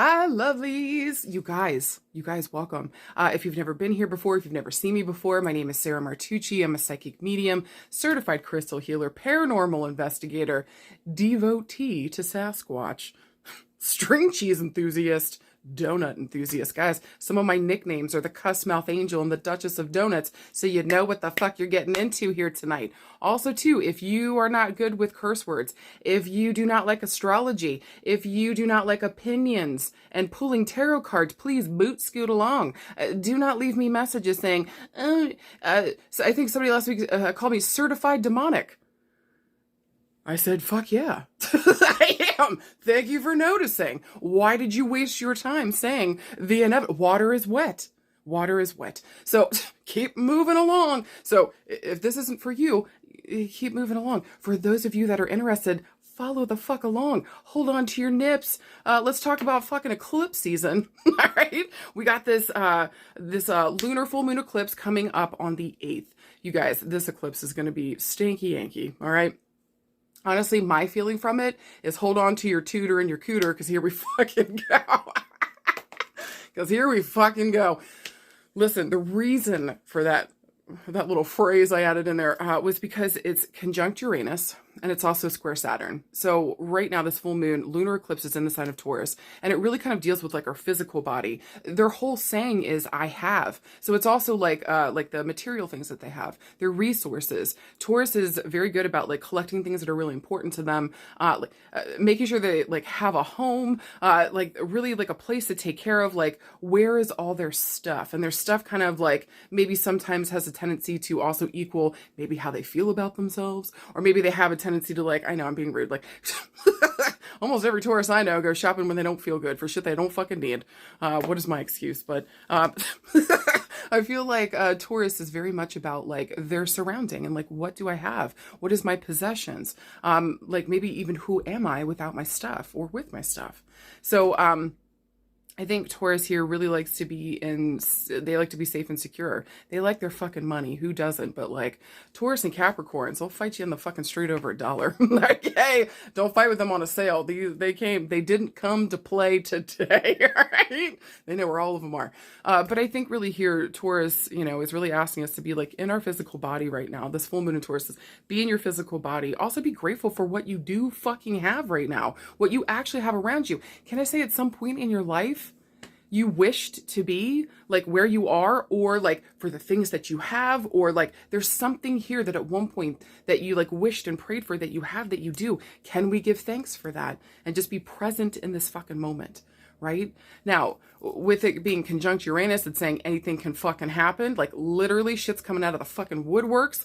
Hi, lovelies. You guys, welcome. If you've never been here before, if you've never seen me before, my name is Sarah Martucci. I'm a psychic medium, certified crystal healer, paranormal investigator, devotee to Sasquatch, string cheese enthusiast, donut enthusiast. Guys, some of my nicknames are the Cuss Mouth Angel and the Duchess of Donuts, so you know what the fuck you're getting into here tonight. Also, too, if you are not good with curse words, if you do not like astrology, if you do not like opinions and pulling tarot cards, please boot scoot along. Do not leave me messages saying, so I think somebody last week called me certified demonic. I said, fuck yeah. I am. Thank you for noticing. Why did you waste your time saying the inevitable? Water is wet. Water is wet. So keep moving along. So if this isn't for you, keep moving along. For those of you that are interested, follow the fuck along. Hold on to your nips. Let's talk about fucking eclipse season. All right. We got this lunar full moon eclipse coming up on the 8th. You guys, this eclipse is going to be stanky yanky. All right. Honestly, my feeling from it is hold on to your tutor and your cooter, because here we fucking go. Because here we fucking go. Listen, the reason for that little phrase I added in there was because it's conjunct Uranus and it's also square Saturn. So right now, this full moon lunar eclipse is in the sign of Taurus, and it really kind of deals with like our physical body. Their whole saying is I have. So it's also like the material things that they have, their resources. Taurus is very good about like collecting things that are really important to them, making sure they like have a home, like really like a place to take care of. Like, where is all their stuff? And their stuff kind of like maybe sometimes has a tendency to also equal maybe how they feel about themselves, or maybe they have a tendency to like, I know I'm being rude, like almost every Taurus I know goes shopping when they don't feel good for shit they don't fucking need. What is my excuse? But I feel like Taurus is very much about like their surrounding and like, what do I have? What is my possessions? Like maybe even who am I without my stuff or with my stuff? So I think Taurus here really likes to be they like to be safe and secure. They like their fucking money. Who doesn't? But like Taurus and Capricorns, they'll fight you in the fucking street over $1. Like, hey, don't fight with them on a sale. They didn't come to play today, all right? They know where all of them are. But I think really here, Taurus, is really asking us to be like in our physical body right now. This full moon in Taurus is be in your physical body. Also be grateful for what you do fucking have right now, what you actually have around you. Can I say at some point in your life, you wished to be like where you are, or like for the things that you have, or like there's something here that at one point that you like wished and prayed for that you have, that you do. Can we give thanks for that and just be present in this fucking moment? Right now, with it being conjunct Uranus, it's saying anything can fucking happen. Like literally shit's coming out of the fucking woodworks.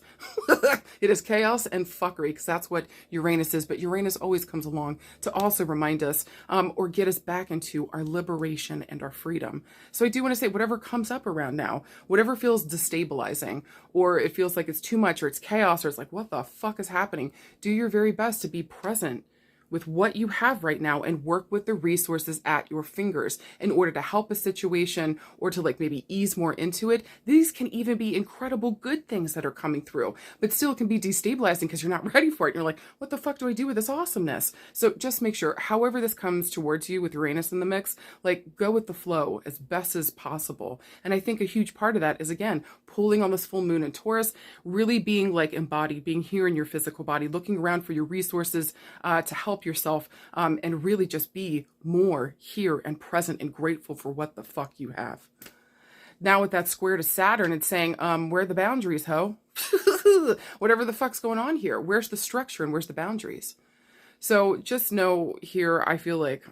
It is chaos and fuckery, because that's what Uranus is. But Uranus always comes along to also remind us or get us back into our liberation and our freedom. So I do want to say, whatever comes up around now, whatever feels destabilizing, or it feels like it's too much, or it's chaos, or it's like, what the fuck is happening? Do your very best to be present with what you have right now and work with the resources at your fingers in order to help a situation or to like maybe ease more into it. These can even be incredible good things that are coming through, but still can be destabilizing because you're not ready for it. You're like, what the fuck do I do with this awesomeness? So just make sure, however this comes towards you with Uranus in the mix, like go with the flow as best as possible. And I think a huge part of that is, again, pulling on this full moon in Taurus, really being like embodied, being here in your physical body, looking around for your resources to help yourself, and really just be more here and present and grateful for what the fuck you have. Now with that square to Saturn, it's saying, where are the boundaries, ho? Whatever the fuck's going on here, where's the structure and where's the boundaries? So just know here, I feel like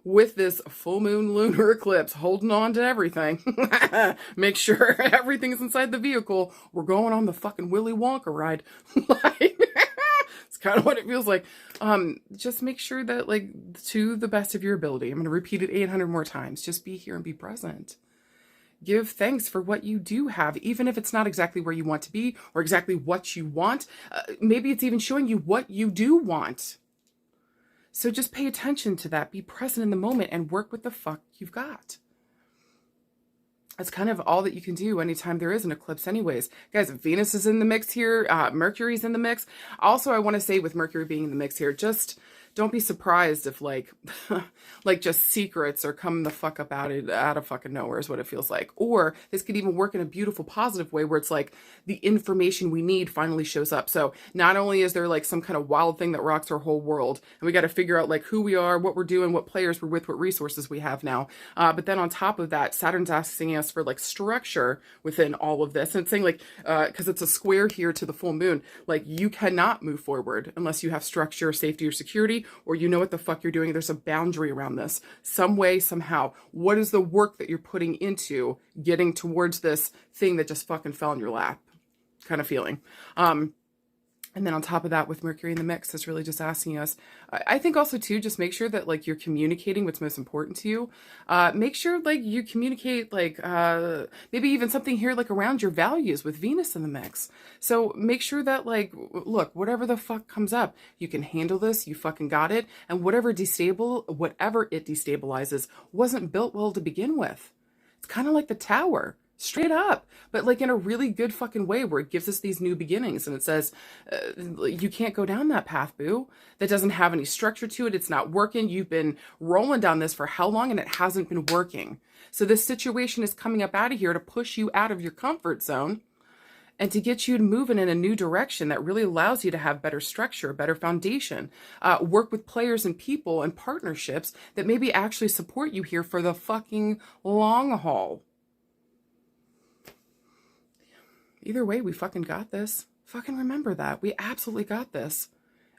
with this full moon lunar eclipse, holding on to everything, make sure everything's inside the vehicle. We're going on the fucking Willy Wonka ride. Like, it's kind of what it feels like. Just make sure that, like, to the best of your ability, I'm going to repeat it 800 more times. Just be here and be present. Give thanks for what you do have, even if it's not exactly where you want to be or exactly what you want. Maybe it's even showing you what you do want. So just pay attention to that. Be present in the moment and work with the fuck you've got. That's kind of all that you can do anytime there is an eclipse anyways. Guys, Venus is in the mix here. Mercury's in the mix. Also, I want to say with Mercury being in the mix here, just don't be surprised if like, like just secrets are coming the fuck up out of fucking nowhere is what it feels like. Or this could even work in a beautiful, positive way where it's like the information we need finally shows up. So not only is there like some kind of wild thing that rocks our whole world, and we got to figure out like who we are, what we're doing, what players we're with, what resources we have now. But then on top of that, Saturn's asking us for like structure within all of this, and it's saying like, because it's a square here to the full moon, like you cannot move forward unless you have structure, safety, or security, or you know what the fuck you're doing. There's a boundary around this, some way, somehow. What is the work that you're putting into getting towards this thing that just fucking fell in your lap, kind of feeling. And then on top of that, with Mercury in the mix, it's really just asking us, I think also too, just make sure that like you're communicating what's most important to you. Make sure like you communicate like maybe even something here like around your values with Venus in the mix. So make sure that like, look, whatever the fuck comes up, you can handle this, you fucking got it. And whatever it destabilizes wasn't built well to begin with. It's kind of like the Tower. Straight up, but like in a really good fucking way where it gives us these new beginnings, and it says you can't go down that path, boo. That doesn't have any structure to it. It's not working. You've been rolling down this for how long, and it hasn't been working. So this situation is coming up out of here to push you out of your comfort zone and to get you moving in a new direction that really allows you to have better structure, better foundation, work with players and people and partnerships that maybe actually support you here for the fucking long haul. Either way, we fucking got this. Fucking remember that. We absolutely got this.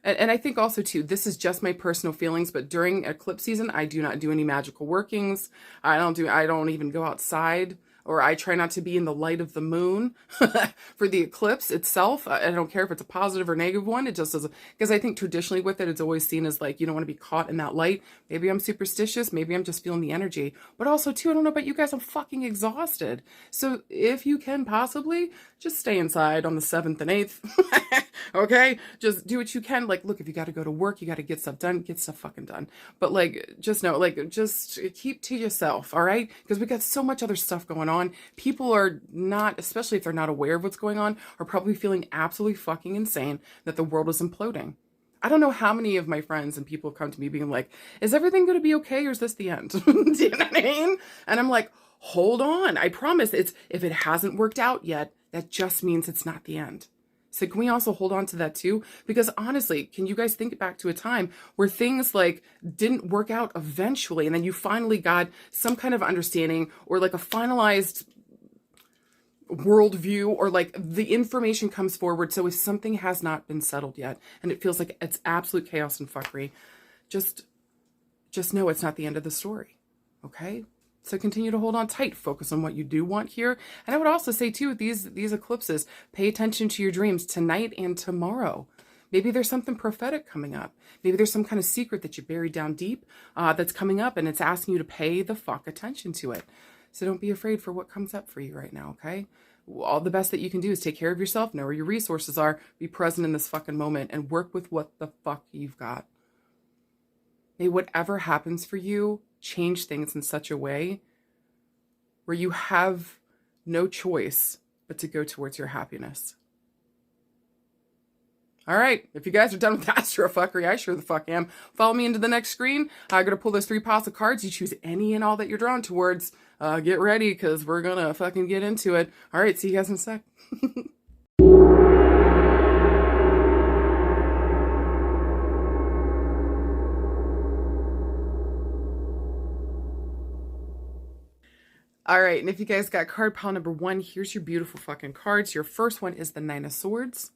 And I think also too, this is just my personal feelings, but during eclipse season, I do not do any magical workings. I don't even go outside, or I try not to be in the light of the moon for the eclipse itself. I don't care if it's a positive or negative one. It just doesn't, because I think traditionally with it, it's always seen as like, you don't want to be caught in that light. Maybe I'm superstitious. Maybe I'm just feeling the energy. But also too, I don't know about you guys, I'm fucking exhausted. So if you can possibly, just stay inside on the 7th and 8th. Okay? Just do what you can. Like, look, if you got to go to work, you got to get stuff done, get stuff fucking done. But like, just know, like, just keep to yourself, all right? Because we got so much other stuff going on. People are not, especially if they're not aware of what's going on, are probably feeling absolutely fucking insane that the world is imploding. I don't know how many of my friends and people have come to me being like, is everything going to be okay, or is this the end? Do you know what I mean? And I'm like, hold on. I promise if it hasn't worked out yet, that just means it's not the end. So can we also hold on to that too? Because honestly, can you guys think back to a time where things like didn't work out eventually, and then you finally got some kind of understanding, or like a finalized worldview, or like the information comes forward. So if something has not been settled yet, and it feels like it's absolute chaos and fuckery, just know it's not the end of the story. Okay? So continue to hold on tight, focus on what you do want here. And I would also say too, with these eclipses, pay attention to your dreams tonight and tomorrow. Maybe there's something prophetic coming up. Maybe there's some kind of secret that you buried down deep that's coming up, and it's asking you to pay the fuck attention to it. So don't be afraid for what comes up for you right now, okay? All the best that you can do is take care of yourself, know where your resources are, be present in this fucking moment, and work with what the fuck you've got. May whatever happens for you change things in such a way where you have no choice but to go towards your happiness. All right, if you guys are done with astrofuckery, I sure the fuck am. Follow me into the next screen. I'm going to pull those 3 piles of cards. You choose any and all that you're drawn towards. Get ready, because we're going to fucking get into it. All right, see you guys in a sec. All right, and if you guys got card pile number 1, here's your beautiful fucking cards. Your first one is the 9 of Swords.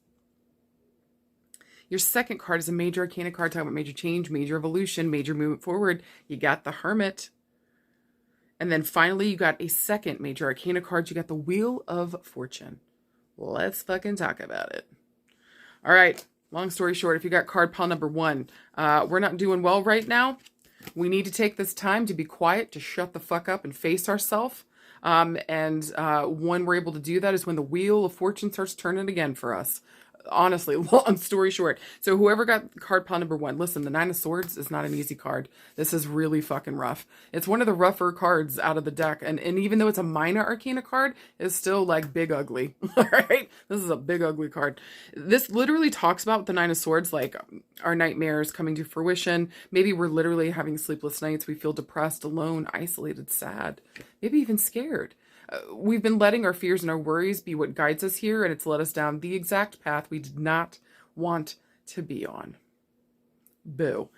Your second card is a major arcana card, talking about major change, major evolution, major movement forward. You got the Hermit. And then finally, you got a second major arcana card. You got the Wheel of Fortune. Let's fucking talk about it. All right, long story short, if you got card pile number 1, we're not doing well right now. We need to take this time to be quiet, to shut the fuck up and face ourselves. And when we're able to do that is when the Wheel of Fortune starts turning again for us. honestly, long story short. So whoever got card pile number 1, listen, the 9 of Swords is not an easy card. This is really fucking rough. It's one of the rougher cards out of the deck. And even though it's a minor arcana card, it's still like big ugly. All right. This is a big ugly card. This literally talks about the 9 of Swords, like our nightmares coming to fruition. Maybe we're literally having sleepless nights. We feel depressed, alone, isolated, sad, maybe even scared. We've been letting our fears and our worries be what guides us here, and it's led us down the exact path we did not want to be on. Boo.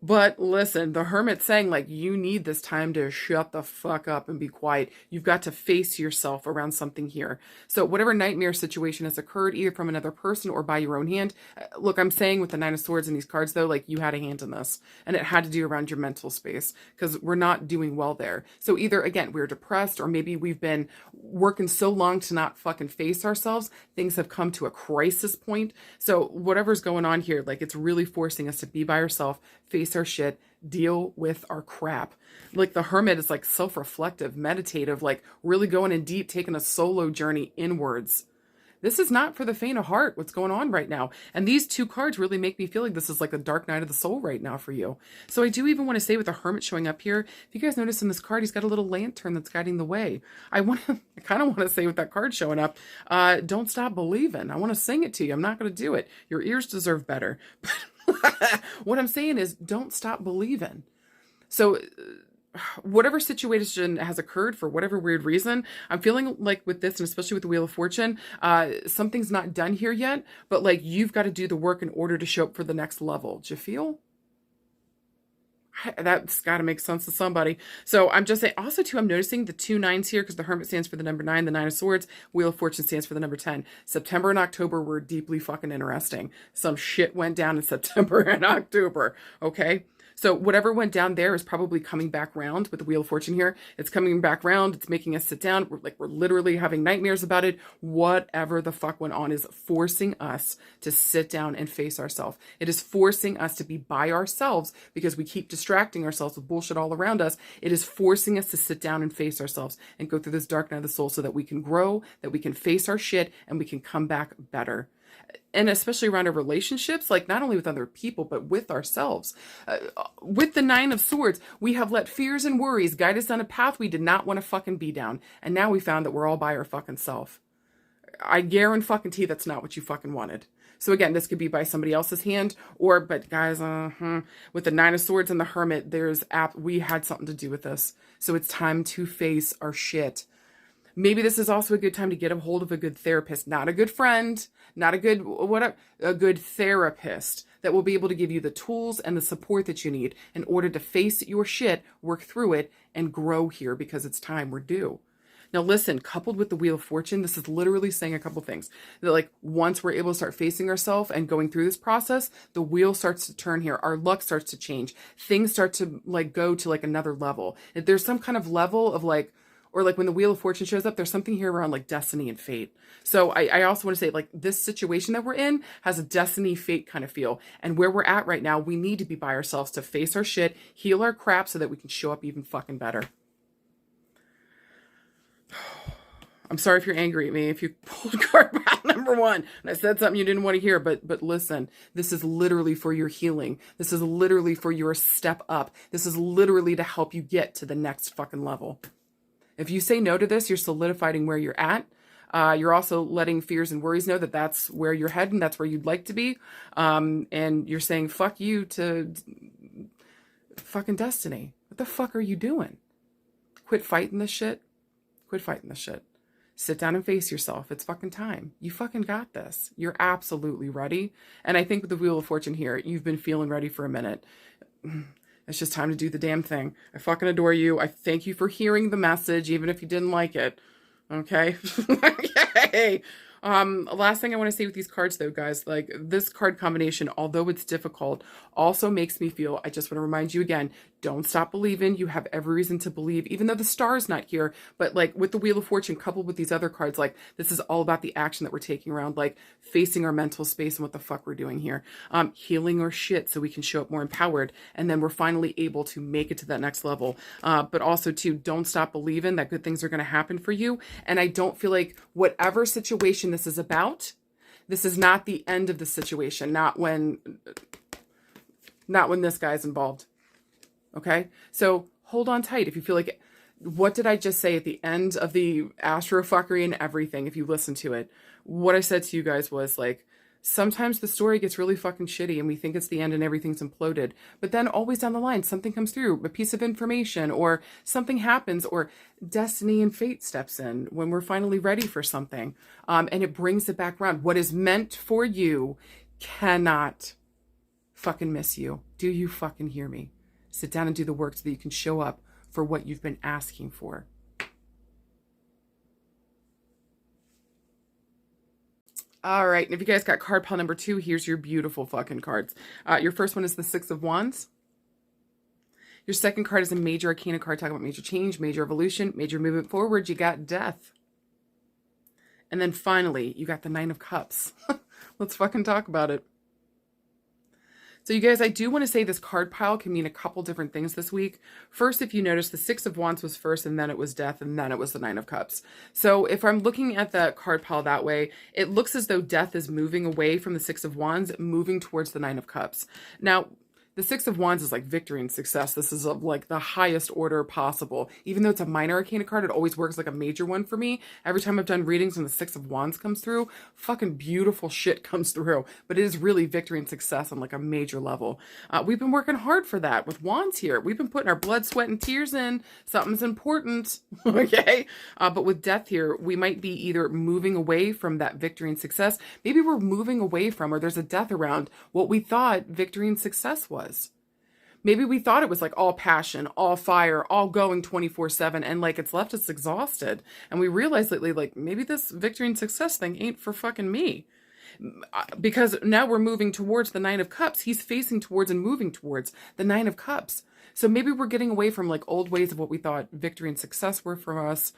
But listen, the Hermit's saying, like, you need this time to shut the fuck up and be quiet. You've got to face yourself around something here. So whatever nightmare situation has occurred, either from another person or by your own hand, look, I'm saying with the 9 of Swords and these cards, though, like, you had a hand in this. And it had to do around your mental space, because we're not doing well there. So either, again, we're depressed, or maybe we've been working so long to not fucking face ourselves, things have come to a crisis point. So whatever's going on here, like, it's really forcing us to be by ourselves, face our shit, deal with our crap. Like the Hermit is like self-reflective, meditative, like really going in deep, taking a solo journey inwards. This is not for the faint of heart, what's going on right now. And these 2 cards really make me feel like this is like a dark night of the soul right now for you. So I do even want to say with the Hermit showing up here, if you guys notice in this card, he's got a little lantern that's guiding the way. I kind of want to say with that card showing up, don't stop believing. I want to sing it to you. I'm not going to do it. Your ears deserve better. What I'm saying is, don't stop believing. So whatever situation has occurred for whatever weird reason, I'm feeling like with this, and especially with the Wheel of Fortune, something's not done here yet, but like you've got to do the work in order to show up for the next level. Do you feel? That's got to make sense to somebody. So I'm just saying, also too, I'm noticing the 2 9s here, because the Hermit stands for the number 9, the 9 of Swords, Wheel of Fortune stands for the number 10. September and October were deeply fucking interesting. Some shit went down in September and October, okay? So whatever went down there is probably coming back round with the Wheel of Fortune here. It's coming back round. It's making us sit down. We're literally having nightmares about it. Whatever the fuck went on is forcing us to sit down and face ourselves. It is forcing us to be by ourselves because we keep distracting ourselves with bullshit all around us. It is forcing us to sit down and face ourselves and go through this dark night of the soul so that we can grow, that we can face our shit, and we can come back better. And especially around our relationships, like not only with other people, but with ourselves. With the 9 of Swords, we have let fears and worries guide us down a path we did not want to fucking be down. And now we found that we're all by our fucking self. I guarantee that's not what you fucking wanted. So again, this could be by somebody else's hand, but guys, with the 9 of Swords and the Hermit, we had something to do with this. So it's time to face our shit. Maybe this is also a good time to get a hold of a good therapist, not a good friend, not a good therapist that will be able to give you the tools and the support that you need in order to face your shit, work through it, and grow here, because it's time, we're due. Now listen, coupled with the Wheel of Fortune, this is literally saying a couple things. That like once we're able to start facing ourselves and going through this process, the wheel starts to turn here. Our luck starts to change. Things start to like go to like another level. If there's some kind of level of like, or like when the Wheel of Fortune shows up, there's something here around like destiny and fate. So I also want to say like this situation that we're in has a destiny fate kind of feel. And where we're at right now, we need to be by ourselves to face our shit, heal our crap so that we can show up even fucking better. I'm sorry if you're angry at me, if you pulled card pile number 1 and I said something you didn't want to hear, but listen, this is literally for your healing. This is literally for your step up. This is literally to help you get to the next fucking level. If you say no to this, you're solidifying where you're at. You're also letting fears and worries know that that's where you're heading. That's where you'd like to be. And you're saying, fuck you to fucking destiny. What the fuck are you doing? Quit fighting this shit. Quit fighting this shit. Sit down and face yourself. It's fucking time. You fucking got this. You're absolutely ready. And I think with the Wheel of Fortune here, you've been feeling ready for a minute. It's just time to do the damn thing. I fucking adore you. I thank you for hearing the message, even if you didn't like it. Okay? Okay. Last thing I want to say with these cards though, guys, like this card combination, although it's difficult, also makes me feel, I just want to remind you again, don't stop believing. You have every reason to believe, even though the star is not here, but like with the Wheel of Fortune coupled with these other cards, like this is all about the action that we're taking around, like facing our mental space and what the fuck we're doing here, healing our shit so we can show up more empowered. And then we're finally able to make it to that next level. But also too, don't stop believing that good things are going to happen for you. And I don't feel like whatever situation this is about, This is not the end of the situation. Not when this guy's involved. Okay? So hold on tight. If you feel like, what did I just say at the end of the astrofuckery and everything? If you listen to it, what I said to you guys was like, sometimes the story gets really fucking shitty and we think it's the end and everything's imploded. But then always down the line, something comes through, a piece of information or something happens or destiny and fate steps in when we're finally ready for something. And it brings it back around. What is meant for you cannot fucking miss you. Do you fucking hear me? Sit down and do the work so that you can show up for what you've been asking for. All right, and if you guys got card pile number 2, here's your beautiful fucking cards. Your first one is the Six of Wands. Your second card is a major arcana card talking about major change, major evolution, major movement forward. You got Death. And then finally, you got the Nine of Cups. Let's fucking talk about it. So you guys, I do want to say this card pile can mean a couple different things this week. First, if you notice, the Six of Wands was first, and then it was Death, and then it was the Nine of Cups. So if I'm looking at the card pile that way, it looks as though Death is moving away from the Six of Wands, moving towards the Nine of Cups. Now, the Six of Wands is like victory and success. This is of like the highest order possible. Even though it's a minor arcana card, it always works like a major one for me. Every time I've done readings when the Six of Wands comes through, fucking beautiful shit comes through. But it is really victory and success on like a major level. We've been working hard for that with Wands here. We've been putting our blood, sweat, and tears in. Something's important, okay? But with Death here, we might be either moving away from that victory and success. Maybe we're moving away from, or there's a death around, what we thought victory and success was. Maybe we thought it was like all passion, all fire, all going 24/7, and like it's left us exhausted. And we realized lately, like maybe this victory and success thing ain't for fucking me. Because now we're moving towards the Nine of Cups. He's facing towards and moving towards the Nine of Cups. So maybe we're getting away from like old ways of what we thought victory and success were for us.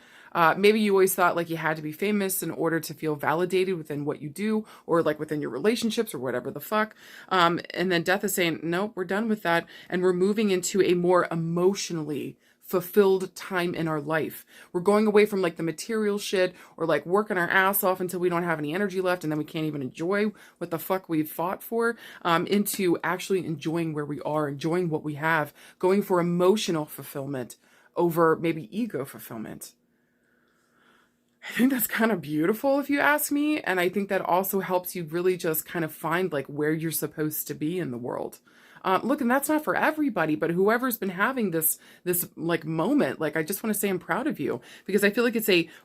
Maybe you always thought like you had to be famous in order to feel validated within what you do or like within your relationships or whatever the fuck. And then Death is saying, nope, we're done with that. And we're moving into a more emotionally fulfilled time in our life. We're going away from like the material shit or like working our ass off until we don't have any energy left and then we can't even enjoy what the fuck we've fought for, into actually enjoying where we are, enjoying what we have, going for emotional fulfillment over maybe ego fulfillment. I think that's kind of beautiful if you ask me. And I think that also helps you really just kind of find like where you're supposed to be in the world. Look, and that's not for everybody, but whoever's been having this like moment, like I just want to say I'm proud of you because I feel like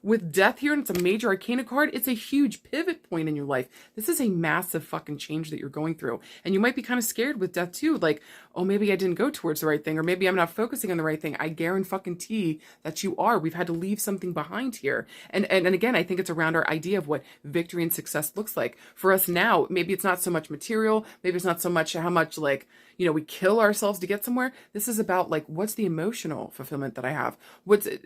with Death here and it's a major arcana card, it's a huge pivot point in your life. This is a massive fucking change that you're going through. And you might be kind of scared with Death too. Like, oh, maybe I didn't go towards the right thing, or maybe I'm not focusing on the right thing. I guarantee that you are. We've had to leave something behind here. And again, I think it's around our idea of what victory and success looks like. For us now, maybe it's not so much material, maybe it's not so much how much like, we kill ourselves to get somewhere. This is about like, what's the emotional fulfillment that I have?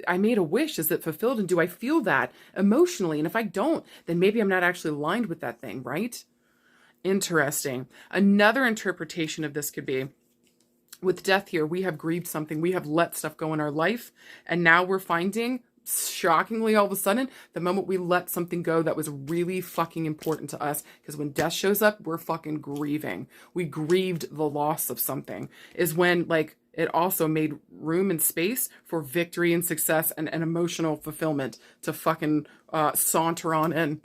I made a wish, is it fulfilled? And do I feel that emotionally? And if I don't, then maybe I'm not actually aligned with that thing, right? Interesting. Another interpretation of this could be, with Death here, we have grieved something. We have let stuff go in our life. And now we're finding, shockingly, all of a sudden, the moment we let something go that was really fucking important to us, because when Death shows up, we're fucking grieving. We grieved the loss of something, is when like it also made room and space for victory and success and emotional fulfillment to fucking saunter on in.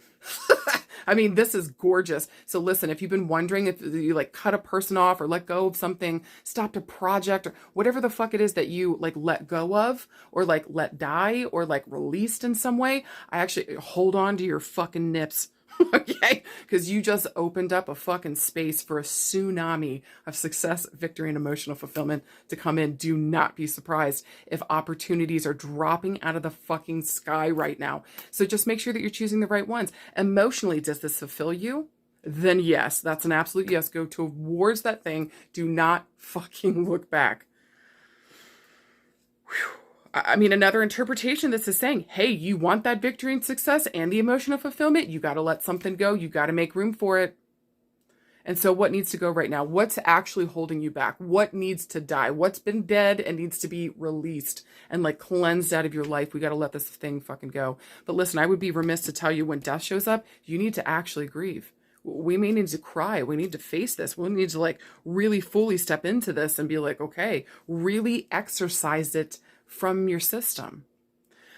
I mean, this is gorgeous. So listen, if you've been wondering if you like cut a person off or let go of something, stopped a project or whatever the fuck it is that you like let go of or like let die or like released in some way, I actually hold on to your fucking nips. Okay? Because you just opened up a fucking space for a tsunami of success, victory, and emotional fulfillment to come in. Do not be surprised if opportunities are dropping out of the fucking sky right now. So just make sure that you're choosing the right ones. Emotionally, does this fulfill you? Then yes, that's an absolute yes. Go towards that thing. Do not fucking look back. Whew. I mean, another interpretation, this is saying, hey, you want that victory and success and the emotional fulfillment, you got to let something go. You got to make room for it. And so what needs to go right now? What's actually holding you back? What needs to die? What's been dead and needs to be released and like cleansed out of your life? We got to let this thing fucking go. But listen, I would be remiss to tell you when Death shows up, you need to actually grieve. we may need to cry. We need to face this. We need to like really fully step into this and be like, okay, really exercise it from your system.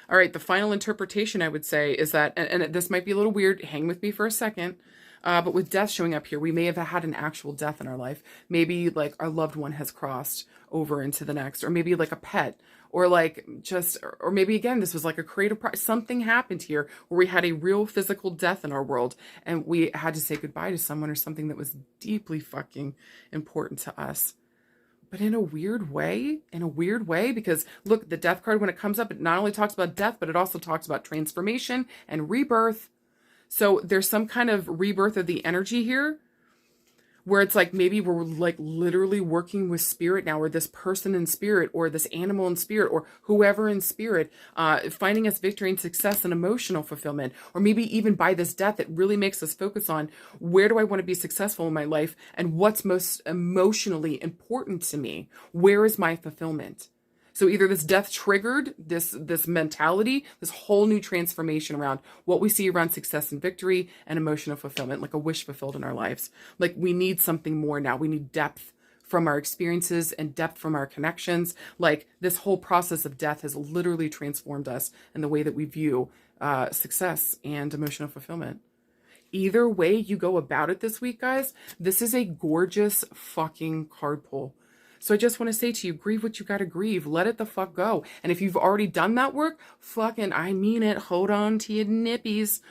All right, the final interpretation I would say is that, and this might be a little weird, hang with me for a second, but with death showing up here, we may have had an actual death in our life. Maybe like our loved one has crossed over into the next, or maybe like a pet, or like just, or maybe again, this was like a creative, something happened here where we had a real physical death in our world and we had to say goodbye to someone or something that was deeply fucking important to us. But in a weird way, because look, the death card, when it comes up, it not only talks about death, but it also talks about transformation and rebirth. So there's some kind of rebirth of the energy here where it's like maybe we're like literally working with spirit now, or this person in spirit, or this animal in spirit, or whoever in spirit, finding us victory and success and emotional fulfillment. Or maybe even by this death, it really makes us focus on where do I want to be successful in my life and what's most emotionally important to me? Where is my fulfillment? So either this death triggered this mentality, this whole new transformation around what we see around success and victory and emotional fulfillment, like a wish fulfilled in our lives. Like we need something more now. We need depth from our experiences and depth from our connections. Like this whole process of death has literally transformed us in the way that we view success and emotional fulfillment. Either way you go about it this week, guys, this is a gorgeous fucking card pull. So I just want to say to you, grieve what you got to grieve. Let it the fuck go. And if you've already done that work, fucking, I mean it, hold on to your nippies.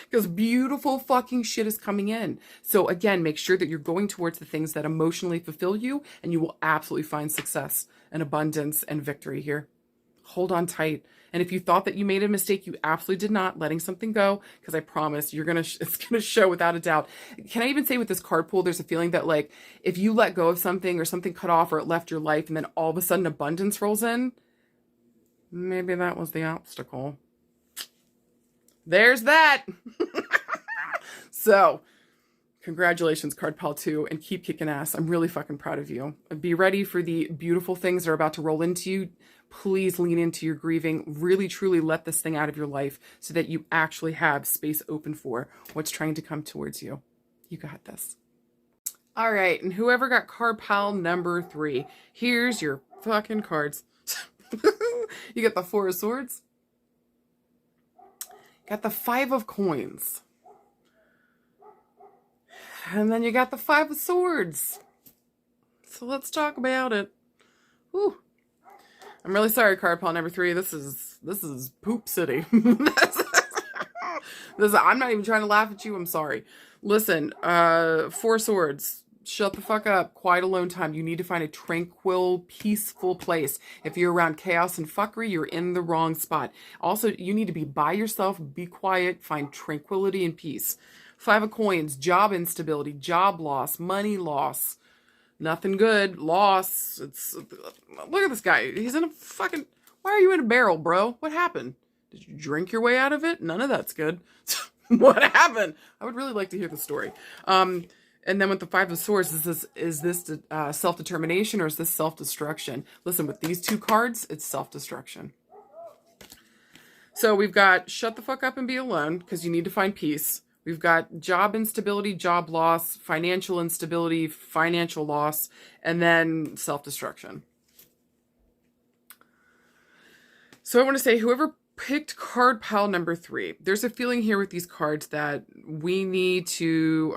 Because beautiful fucking shit is coming in. So again, make sure that you're going towards the things that emotionally fulfill you, and you will absolutely find success and abundance and victory here. Hold on tight. And if you thought that you made a mistake, you absolutely did not, letting something go, because I promise it's gonna show without a doubt. Can I even say with this card pool, there's a feeling that like if you let go of something or something cut off or it left your life and then all of a sudden abundance rolls in, maybe that was the obstacle. There's that. So congratulations, card pile 2, and keep kicking ass. I'm really fucking proud of you. Be ready for the beautiful things that are about to roll into you. Please lean into your grieving. Really, truly let this thing out of your life so that you actually have space open for what's trying to come towards you. You got this. All right, and whoever got card pile number 3, here's your fucking cards. You got the 4 of Swords. Got the 5 of Coins. And then you got the 5 of Swords. So let's talk about it. Whew. I'm really sorry, card pile number 3. This is poop city. I'm not even trying to laugh at you. I'm sorry. Listen, 4 Swords. Shut the fuck up. Quiet alone time. You need to find a tranquil, peaceful place. If you're around chaos and fuckery, you're in the wrong spot. Also, you need to be by yourself, be quiet, find tranquility and peace. 5 of Coins, job instability, job loss, money loss. Nothing good. Loss. Look at this guy. He's in a fucking... Why are you in a barrel, bro? What happened? Did you drink your way out of it? None of that's good. What happened? I would really like to hear the story. And then with the 5 of Swords, is this self-determination or is this self-destruction? Listen, with these 2 cards, it's self-destruction. So we've got shut the fuck up and be alone because you need to find peace. We've got job instability, job loss, financial instability, financial loss, and then self-destruction. So I want to say whoever picked card pile number 3, there's a feeling here with these cards that we need to,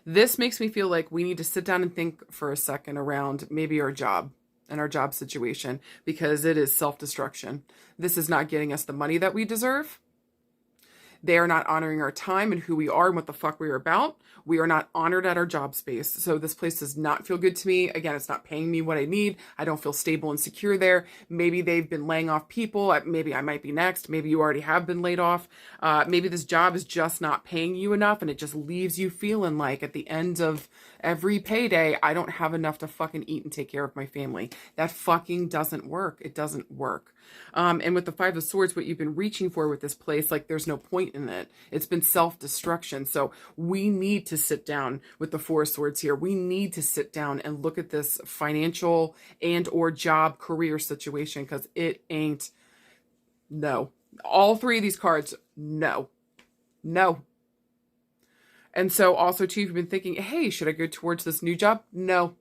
this makes me feel like we need to sit down and think for a second around maybe our job and our job situation, because it is self-destruction. This is not getting us the money that we deserve. They are not honoring our time and who we are and what the fuck we are about. We are not honored at our job space. So this place does not feel good to me. Again, it's not paying me what I need. I don't feel stable and secure there. Maybe they've been laying off people. Maybe I might be next. Maybe you already have been laid off. Maybe this job is just not paying you enough and it just leaves you feeling like at the end of every payday, I don't have enough to fucking eat and take care of my family. That fucking doesn't work. It doesn't work. And with the 5 of Swords, what you've been reaching for with this place, like there's no point in it. It's been self-destruction. So we need to sit down with the 4 of Swords here. We need to sit down and look at this financial and or job career situation, because it ain't, no. All 3 of these cards, no. No. And so also too, you've been thinking, hey, should I go towards this new job? No.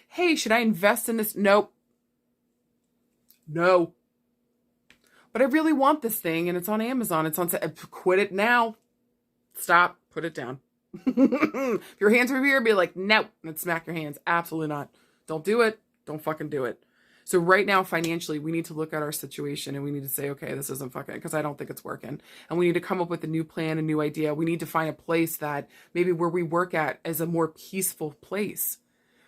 Hey, should I invest in this? Nope. No. But I really want this thing and it's on Amazon. It's on, quit it now. Stop, put it down. If your hands are here, be like, no, and smack your hands. Absolutely not. Don't do it. Don't fucking do it. So right now, financially, we need to look at our situation and we need to say, okay, this isn't fucking, because I don't think it's working. And we need to come up with a new plan, a new idea. We need to find a place that maybe where we work at is a more peaceful place.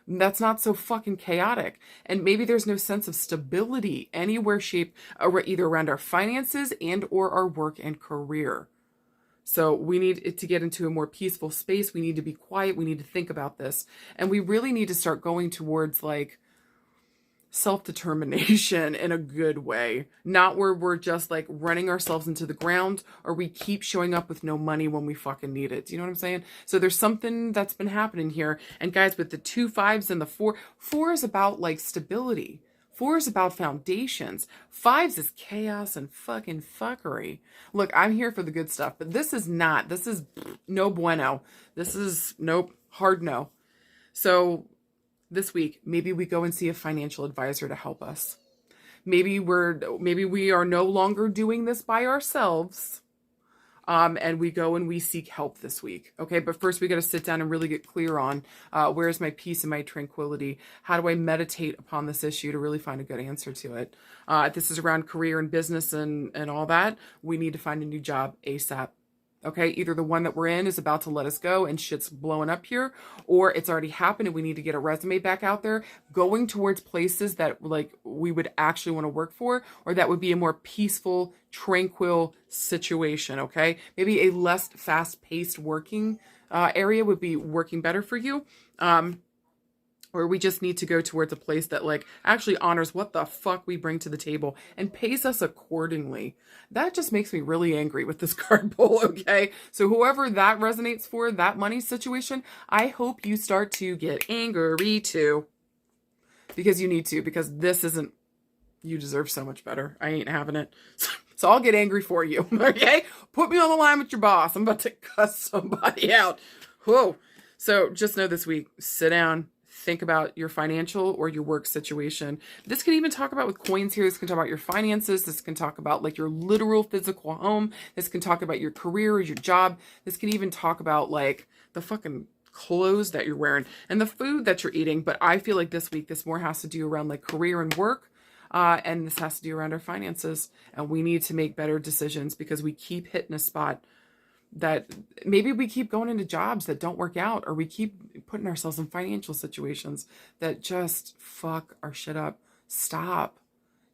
That's not so fucking chaotic. And maybe there's no sense of stability anywhere, shape, either around our finances and or our work and career. So we need it to get into a more peaceful space. We need to be quiet. We need to think about this. And we really need to start going towards like self-determination in a good way. Not where we're just like running ourselves into the ground or we keep showing up with no money when we fucking need it. Do you know what I'm saying? So there's something that's been happening here. And guys, with the 2 5s and the 4 is about like stability. 4 is about foundations. 5s is chaos and fucking fuckery. Look, I'm here for the good stuff, but this is not. This is no bueno. This is nope, hard no. So this week, maybe we go and see a financial advisor to help us. Maybe we are no longer doing this by ourselves. And we go and we seek help this week. Okay. But first we got to sit down and really get clear on, where's my peace and my tranquility? How do I meditate upon this issue to really find a good answer to it? This is around career and business and all that. We need to find a new job ASAP. Okay, either the one that we're in is about to let us go and shit's blowing up here, or it's already happened and we need to get a resume back out there, going towards places that like we would actually want to work for, or that would be a more peaceful, tranquil situation. Okay, maybe a less fast-paced working area would be working better for you. Or we just need to go towards a place that like actually honors what the fuck we bring to the table and pays us accordingly. That just makes me really angry with this card pull, okay? So whoever that resonates for, that money situation, I hope you start to get angry too. Because you need to, because this isn't, you deserve so much better. I ain't having it. So I'll get angry for you, okay? Put me on the line with your boss. I'm about to cuss somebody out. Whoa. So just know this week, sit down. Think about your financial or your work situation. This can even talk about with coins here. This can talk about your finances. This can talk about like your literal physical home. This can talk about your career or your job. This can even talk about like the fucking clothes that you're wearing and the food that you're eating. But I feel like this week, this more has to do around like career and work. And this has to do around our finances. And we need to make better decisions because we keep hitting a spot that maybe we keep going into jobs that don't work out, or we keep putting ourselves in financial situations that just fuck our shit up. Stop.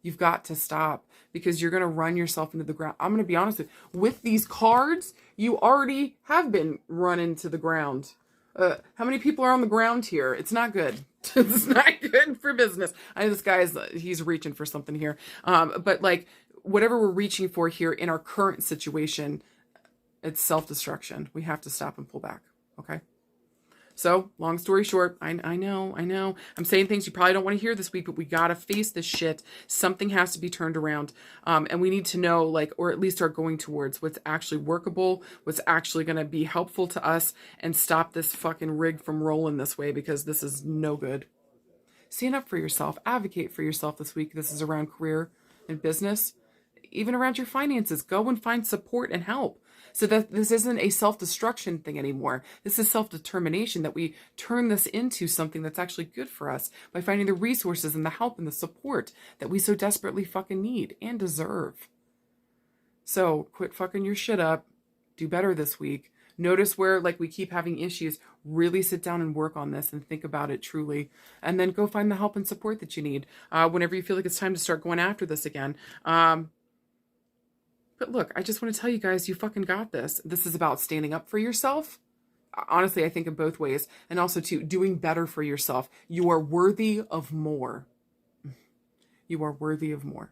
You've got to stop because you're going to run yourself into the ground. I'm going to be honest with these cards, you already have been run into the ground. How many people are on the ground here? It's not good. It's not good for business. I know this guy he's reaching for something here. But like whatever we're reaching for here in our current situation, it's self-destruction. We have to stop and pull back. Okay. So long story short, I know. I'm saying things you probably don't want to hear this week, but we got to face this shit. Something has to be turned around. And we need to know like, or at least start going towards what's actually workable, what's actually going to be helpful to us and stop this fucking rig from rolling this way because this is no good. Stand up for yourself, advocate for yourself this week. This is around career and business, even around your finances. Go and find support and help. So that this isn't a self-destruction thing anymore. This is self-determination, that we turn this into something that's actually good for us by finding the resources and the help and the support that we so desperately fucking need and deserve. So quit fucking your shit up. Do better this week. Notice where like we keep having issues. Really sit down and work on this and think about it truly. And then go find the help and support that you need whenever you feel like it's time to start going after this again. But look, I just want to tell you guys, you fucking got this. This is about standing up for yourself. Honestly, I think in both ways. And also too, doing better for yourself. You are worthy of more. You are worthy of more.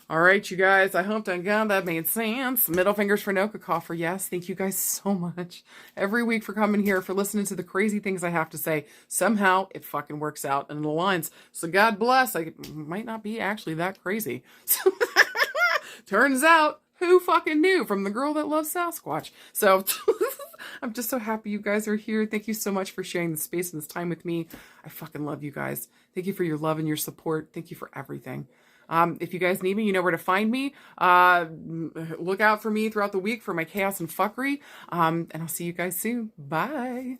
All right, you guys, I hope that made sense. Middle fingers for no cacophony for yes. Thank you guys so much every week for coming here, for listening to the crazy things I have to say. Somehow it fucking works out in the lines. So God bless. I might not be actually that crazy. Turns out Who fucking knew? From the girl that loves Sasquatch. So I'm just so happy you guys are here. Thank you so much for sharing the space and this time with me. I fucking love you guys. Thank you for your love and your support. Thank you for everything. If you guys need me, you know where to find me. Look out for me throughout the week for my chaos and fuckery. And I'll see you guys soon. Bye.